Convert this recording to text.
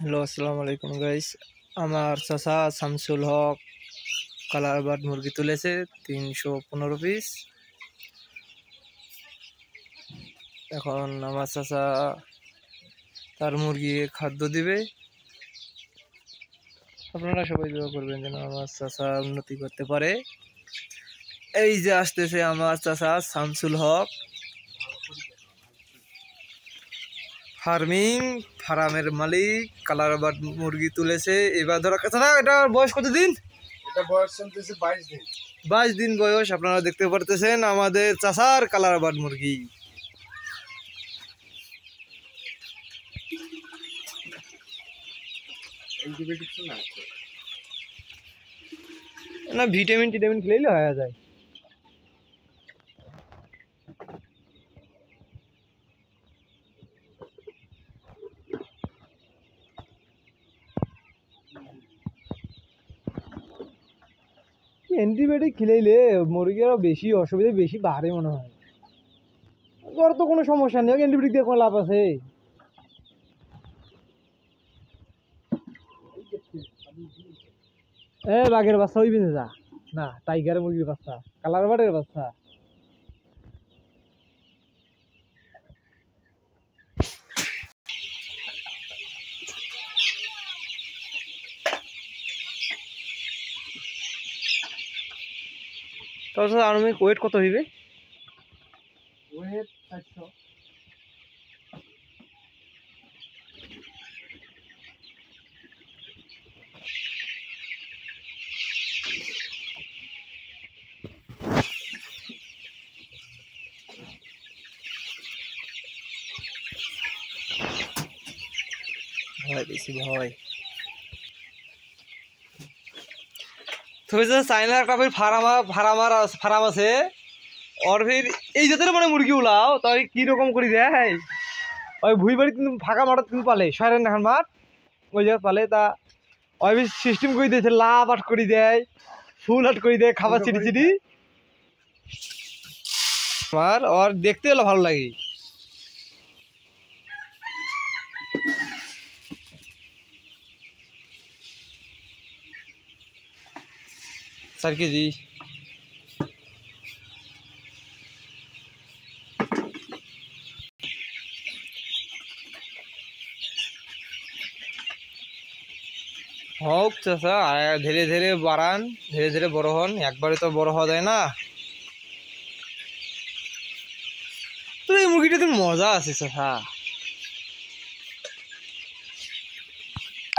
Hello, আসসালামু আলাইকুম guys. আমার চাচা শামসুল হক কালার বার্ড মুরগি তুলেছে 315 পিস। এখন আমার চাচা তার মুরগি খাদ্য দিবে। আপনারা সবাই দোয়া করবেন যেন আমার চাচা উন্নতি করতে পারে। এই যে আসতেছে আমার চাচা শামসুল হক ফার্মের মালিক, কালার বার্ড মুরগি তুলেছে। এবার ধরা চাচা, এটার বয়স কতদিন? এটা বয়স চলতেছে 22 দিন। 22 দিন বয়স। আপনারা দেখতে পারতেছেন আমাদের চাচার কালার বার্ড মুরগি। অ্যান্টিবায়োটিক্স না, ভিটামিন খেলেই হয়ে যায়। অ্যান্টিবায়োটিক খেলেইলে মুরগি আরো বেশি অসুবিধা বেশি বাড়ে মনে হয়। ওর তো কোনো সমস্যা নেই, অ্যান্টিবায়োটিক দিয়ে কোনো লাভ আছে? বাঘের বাচ্চা হইবি না, যা না, টাইগার মুরগির বাচ্চা, কালার বার্ডের বাচ্চা। তাহলে আনুমানিক ওয়েট কত হইবে? ওয়েট 400। ভয় বেশি ভয়। চাইনার একটা ফার্ম আছে, ওর ফির এই জাতের মানে মুরগি উলাও তাই কিরকম করে দেয়। ওই ভুই বাড়ি কিন্তু ফাঁকা মাঠত কিন্তু পালে, শহরের এখন মাঠ ওই জায়গা পালে, তা ওই সিস্টেম করে দিয়েছে, লাভ আট করে দেয়, ফুল আট করে দেয়, খাবার চিটি আমার ওর দেখতে হলো ভালো লাগে। চার কেজি। হোক চাচা, ধীরে ধীরে বাড়ান, ধীরে ধীরে বড় হন, একবারে তো বড় হওয়া যায় না। তো এই মুরগিটা তো মজা আছে চাচা।